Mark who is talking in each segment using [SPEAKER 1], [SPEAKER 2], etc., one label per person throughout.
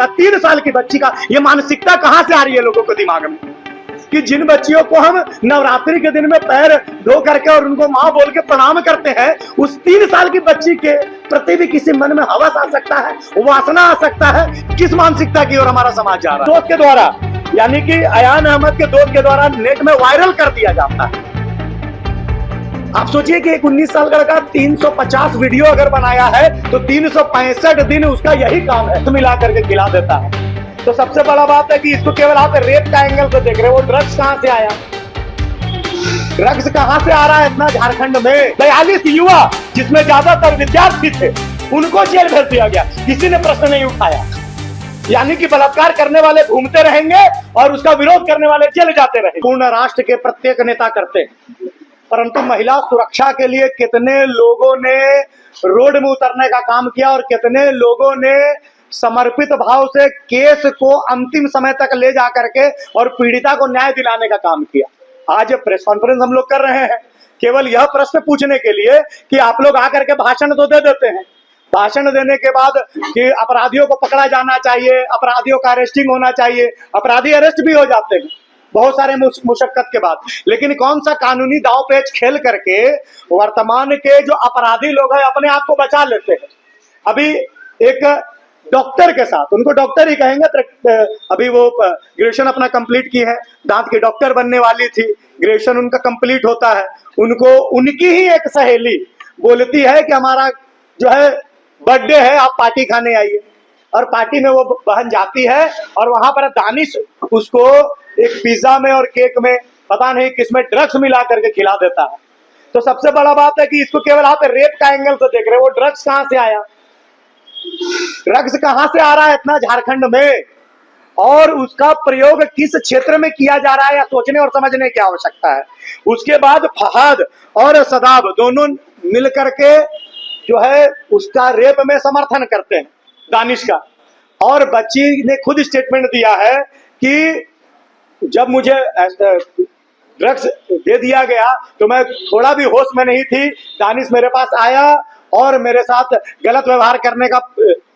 [SPEAKER 1] देता। 3 साल की बच्ची का ये मानसिकता कहां से आ रही है लोगों के दिमाग में कि जिन बच्चियों को हम नवरात्रि के दिन में पैर धो करके और उनको माँ बोल के प्रणाम करते हैं, उस 3 साल की बच्ची के प्रति भी किसी मन में हवस आ सकता है, वासना आ सकता है। किस मानसिकता की ओर हमारा समाज जा रहा है? दोस्त के द्वारा, यानी कि अयान अहमद के दोस्त के द्वारा नेट में वायरल कर दिया जाता है। आप सोचिए कि एक 19 साल का लड़का 350 वीडियो अगर बनाया है तो 365 दिन उसका यही काम है, तो मिला करके खिला देता है। तो सबसे बड़ा बात है कि इसको केवल आप रेप का एंगल से देख रहे हो। ड्रग्स कहां से आया? ड्रग्स कहां से आ रहा है इतना? झारखंड में 42 युवा, जिसमें ज्यादातर विद्यार्थी थे, उनको जेल भेज दिया गया। किसी ने प्रश्न नहीं उठाया। यानी कि बलात्कार करने वाले घूमते रहेंगे और उसका विरोध करने वाले जेल जाते रहेंगे। पूर्ण राष्ट्र के प्रत्येक नेता करते हैं, परंतु महिला सुरक्षा के लिए कितने लोगों ने रोड में उतरने का काम किया और कितने लोगों ने समर्पित भाव से केस को अंतिम समय तक ले जा करके और पीड़िता को न्याय दिलाने का काम किया। आज प्रेस कॉन्फ्रेंस हम लोग कर रहे हैं केवल यह प्रश्न पूछने के लिए कि आप लोग आकर के भाषण तो दे देते हैं, भाषण देने के बाद कि अपराधियों को पकड़ा जाना चाहिए, अपराधियों का अरेस्टिंग होना चाहिए, अपराधी अरेस्ट भी हो जाते हैं बहुत सारे मुशक्कत के बाद, लेकिन कौन सा कानूनी दांव पेच खेल करके वर्तमान के जो अपराधी लोग हैं अपने आप को बचा लेते हैं। अभी एक डॉक्टर के साथ, उनको डॉक्टर ही कहेंगे, अभी वो ग्रेजुएशन अपना कंप्लीट की है, दांत की डॉक्टर बनने वाली थी, ग्रेजुएशन उनका कंप्लीट होता है, उनको उनकी ही एक सहेली बोलती है कि हमारा जो है बर्थडे है, आप पार्टी खाने आइए। और पार्टी में वो बहन जाती है और वहां पर दानिश उसको एक पिज्जा में और केक में पता नहीं किसमें ड्रग्स मिला करके खिला देता है। तो सबसे बड़ा बात है कि इसको केवल आप रेप का एंगल से देख रहे हो। ड्रग्स कहां से आया? ड्रग्स कहां से आ रहा है इतना झारखंड में, और उसका प्रयोग किस क्षेत्र में किया जा रहा है, या सोचने और समझने की आवश्यकता है। उसके बाद फहाद और सदाब दोनों मिलकर के जो है उसका रेप में समर्थन करते हैं दानिश का। और बच्ची ने खुद स्टेटमेंट दिया है कि जब मुझे ड्रग्स दे दिया गया तो मैं थोड़ा भी होश में नहीं थी, दानिश मेरे पास आया और मेरे साथ गलत व्यवहार करने का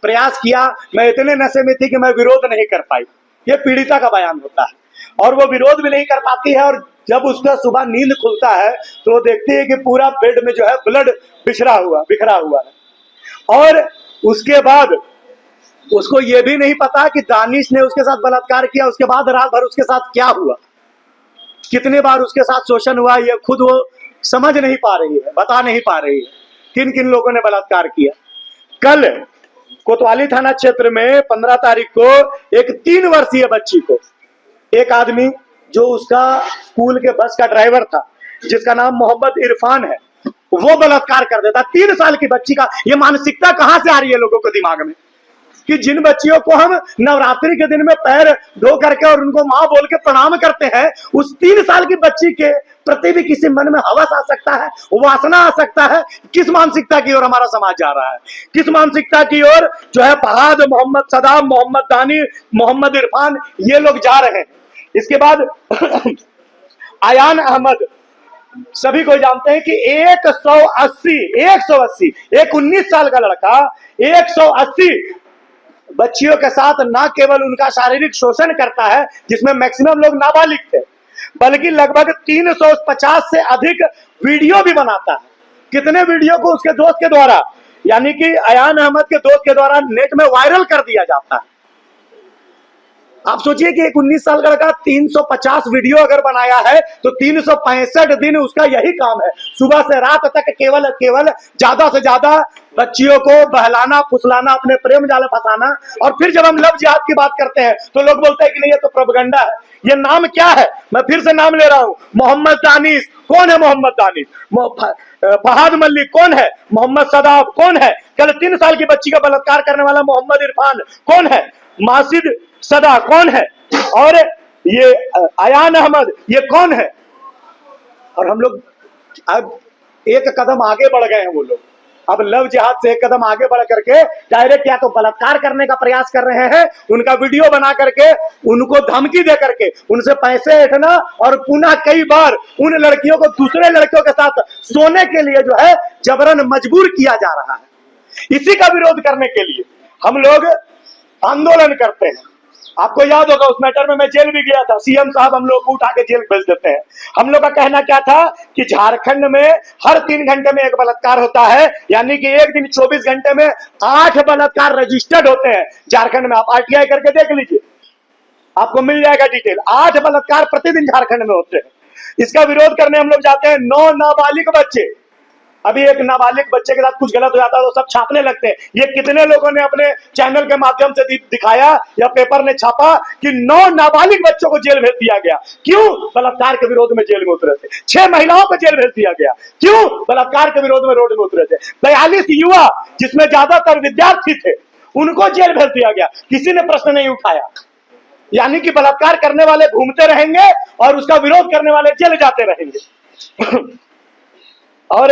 [SPEAKER 1] प्रयास किया, मैं इतने नशे में थी कि मैं विरोध नहीं कर पाई। ये पीड़िता का बयान होता है, और वो विरोध भी नहीं कर पाती है। और जब उसका सुबह नींद खुलता है तो वो देखती है कि पूरा बेड में जो है ब्लड बिखरा हुआ है। और उसके बाद उसको ये भी नहीं पता कि दानिश ने उसके साथ बलात्कार किया, उसके बाद रात भर उसके साथ क्या हुआ, कितने बार उसके साथ शोषण हुआ, ये खुद वो समझ नहीं पा रही है, बता नहीं पा रही है किन किन लोगों ने बलात्कार किया। कल कोतवाली थाना क्षेत्र में 15 तारीख को एक 3 वर्षीय बच्ची को एक आदमी जो उसका स्कूल के बस का ड्राइवर था, जिसका नाम मोहम्मद इरफान है, वो बलात्कार कर देता। 3 साल की बच्ची का ये मानसिकता कहां से आ रही है लोगों के दिमाग में कि जिन बच्चियों को हम नवरात्रि के दिन में पैर धो करके और उनको माँ बोल के प्रणाम करते हैं, उस 3 साल की बच्ची के प्रति भी किसी मन में हवस आ सकता है, वासना आ सकता है। किस मानसिकता की ओर हमारा समाज जा रहा है? किस मानसिकता की ओर जो है फहाद, मोहम्मद सदाब, मोहम्मद दानी, मोहम्मद इरफान, ये लोग जा रहे हैं। इसके बाद अयान अहमद, सभी को जानते हैं कि 180 एक 19 साल का लड़का 180 बच्चियों के साथ न केवल उनका शारीरिक शोषण करता है, जिसमें मैक्सिमम लोग नाबालिग थे, बल्कि लगभग 350 से अधिक वीडियो भी बनाता है। कितने वीडियो को उसके दोस्त के द्वारा, यानी कि अयान अहमद के दोस्त के द्वारा नेट में वायरल कर दिया जाता है। आप सोचिए कि एक 19 साल का लड़का 350 वीडियो अगर बनाया है तो 365 दिन उसका यही काम है, सुबह से रात तक केवल ज्यादा से ज्यादा बच्चियों को बहलाना, फुसलाना, अपने प्रेम जाल फंसाना। और फिर जब हम लव जिहाद की बात करते हैं तो लोग बोलते हैं कि नहीं, ये तो प्रोपेगेंडा है। ये नाम क्या है? मैं फिर से नाम ले रहा हूं, मोहम्मद दानिश। कौन है मोहम्मद दानिश? फहाद मलिक कौन है? मोहम्मद सदाब कौन है? कल 3 साल की बच्ची का बलात्कार करने वाला मोहम्मद इरफान कौन है? मासिद सदा कौन है? और ये अयान अहमद ये कौन है? और हम लोग अब एक कदम आगे बढ़ गए हैं। वो लोग अब लव जिहाद से एक कदम आगे बढ़ करके डायरेक्ट या तो बलात्कार करने का प्रयास कर रहे हैं, उनका वीडियो बना करके उनको धमकी दे करके उनसे पैसे ऐंठना, और पुनः कई बार उन लड़कियों को दूसरे लड़कियों के साथ सोने के लिए जो है जबरन मजबूर किया जा रहा है। इसी का विरोध करने के लिए हम लोग आंदोलन करते हैं। आपको याद होगा उस मैटर में मैं जेल भी गया था, सीएम साहब हम लोग को उठा के जेल भेज देते हैं। हम लोग का कहना क्या था कि झारखंड में हर 3 घंटे में एक बलात्कार होता है, यानी कि एक दिन 24 घंटे में 8 बलात्कार रजिस्टर्ड होते हैं झारखंड में। आप आरटीआई करके देख लीजिए, आपको मिल जाएगा डिटेल। 8 बलात्कार प्रतिदिन झारखंड में होते हैं। इसका विरोध करने हम लोग जाते हैं। 9 नाबालिग बच्चे, अभी एक नाबालिग बच्चे के साथ कुछ गलत हो जाता है तो सब छापने लगते हैं। ये कितने लोगों ने अपने चैनल के माध्यम से दिखाया या पेपर ने छापा कि 9 नाबालिग बच्चों को जेल भेज दिया गया। क्यों? बलात्कार के विरोध में जेल में उतरे थे। 6 महिलाओं को जेल भेज दिया गया। क्यों? बलात्कार के विरोध में रोड में उतरे थे। 42 युवा, जिसमें ज्यादातर विद्यार्थी थे, उनको जेल भेज दिया गया। किसी ने प्रश्न नहीं उठाया। यानी कि बलात्कार करने वाले घूमते रहेंगे और उसका विरोध करने वाले जेल जाते रहेंगे। और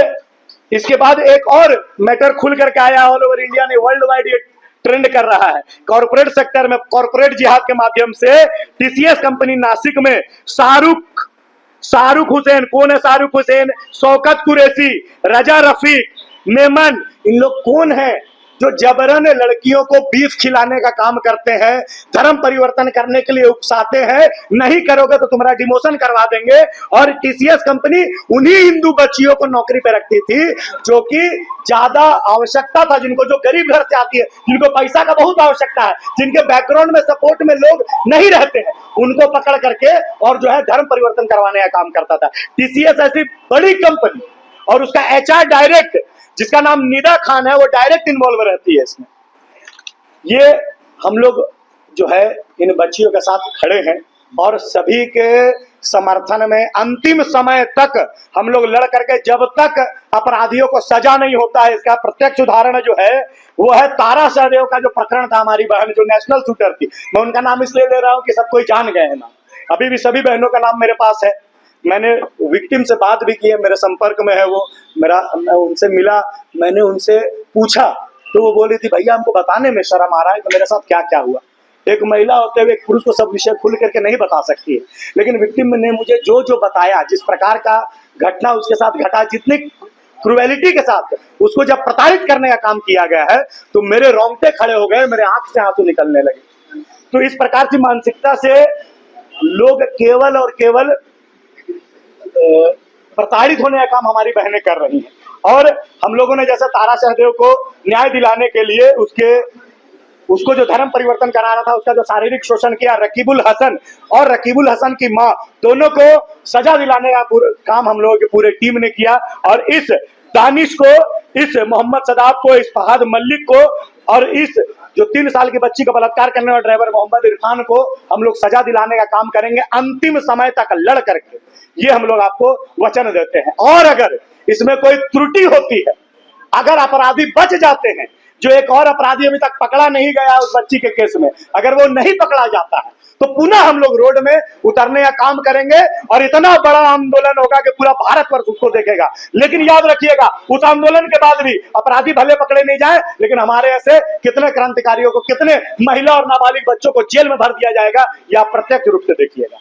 [SPEAKER 1] इसके बाद एक और मैटर खुल करके आया, ऑल ओवर इंडिया ने वर्ल्ड वाइड ये ट्रेंड कर रहा है। कॉर्पोरेट सेक्टर में कॉर्पोरेट जिहाद के माध्यम से टीसीएस कंपनी नासिक में शाहरुख हुसैन, कौन है शाहरुख हुसैन, शौकत कुरैशी, रजा रफीक, मेमन, इन लोग कौन है जो जबरन लड़कियों को बीफ खिलाने का काम करते हैं, धर्म परिवर्तन करने के लिए उकसाते हैं, नहीं करोगे तो तुम्हारा डिमोशन करवा देंगे। और टीसीएस कंपनी उन्हीं हिंदू बच्चियों को नौकरी पे रखती थी जो कि ज्यादा आवश्यकता था, जिनको, जो गरीब घर से आती है, जिनको पैसा का बहुत आवश्यकता है, जिनके बैकग्राउंड में सपोर्ट में लोग नहीं रहते हैं, उनको पकड़ करके और जो है धर्म परिवर्तन करवाने का काम करता था। टीसीएस ऐसी बड़ी कंपनी और उसका एचआर डायरेक्ट, जिसका नाम निदा खान है, वो डायरेक्ट इन्वॉल्व रहती है इसमें। ये हम लोग जो है इन बच्चियों के साथ खड़े हैं और सभी के समर्थन में अंतिम समय तक हम लोग लड़ करके, जब तक अपराधियों को सजा नहीं होता है। इसका प्रत्यक्ष उदाहरण जो है वो है तारा सहदेव का जो प्रकरण था। हमारी बहन जो नेशनल शूटर थी, मैं उनका नाम इसलिए ले रहा हूं कि सब कोई जान गए हैं ना। अभी भी सभी बहनों का नाम मेरे पास है। मैंने विक्टिम से बात भी की है, मेरे संपर्क में है वो, मैं उनसे मिला, मैंने उनसे पूछा तो वो बोली थी भैया हमको बताने में शर्म आ रहा है कि मेरे साथ क्या क्या हुआ। एक महिला होते हुए एक पुरुष को सब विषय खुल करके नहीं बता सकती है, लेकिन विक्टिम ने मुझे जो जो बताया, जिस प्रकार का घटना उसके साथ घटा, जितनी क्रूएलिटी के साथ उसको जब प्रताड़ित करने का काम किया गया है, तो मेरे रोंगटे खड़े हो गए, मेरे आंख से आंसू निकलने लगे। तो इस प्रकार की मानसिकता से लोग केवल और केवल प्रताड़ित होने का काम हमारी बहनें कर रही हैं। और हम लोगों ने जैसे तारा सहदेव को न्याय दिलाने के लिए उसको जो धर्म परिवर्तन करा रहा था, उसका जो शारीरिक शोषण किया, रकीबुल हसन और रकीबुल हसन की मां, दोनों को सजा दिलाने का काम हम लोगों की पूरे टीम ने किया। और इस दानिश को, इस मोहम्मद सदाब को, इस फहाद मलिक को और इस जो 3 साल की बच्ची का बलात्कार करने वाले ड्राइवर मोहम्मद इरफान को हम लोग सजा दिलाने का काम करेंगे अंतिम समय तक लड़ करके। ये हम लोग आपको वचन देते हैं। और अगर इसमें कोई त्रुटि होती है, अगर अपराधी बच जाते हैं, जो एक और अपराधी अभी तक पकड़ा नहीं गया उस बच्ची के केस में, अगर वो नहीं पकड़ा जाता है तो पुनः हम लोग रोड में उतरने का काम करेंगे और इतना बड़ा आंदोलन होगा कि पूरा भारतवर्ष उसको देखेगा। लेकिन याद रखिएगा, उस आंदोलन के बाद भी अपराधी भले पकड़े नहीं जाए, लेकिन हमारे ऐसे कितने क्रांतिकारियों को, कितने महिला और नाबालिग बच्चों को जेल में भर दिया जाएगा, यह आप प्रत्यक्ष रूप से देखिएगा।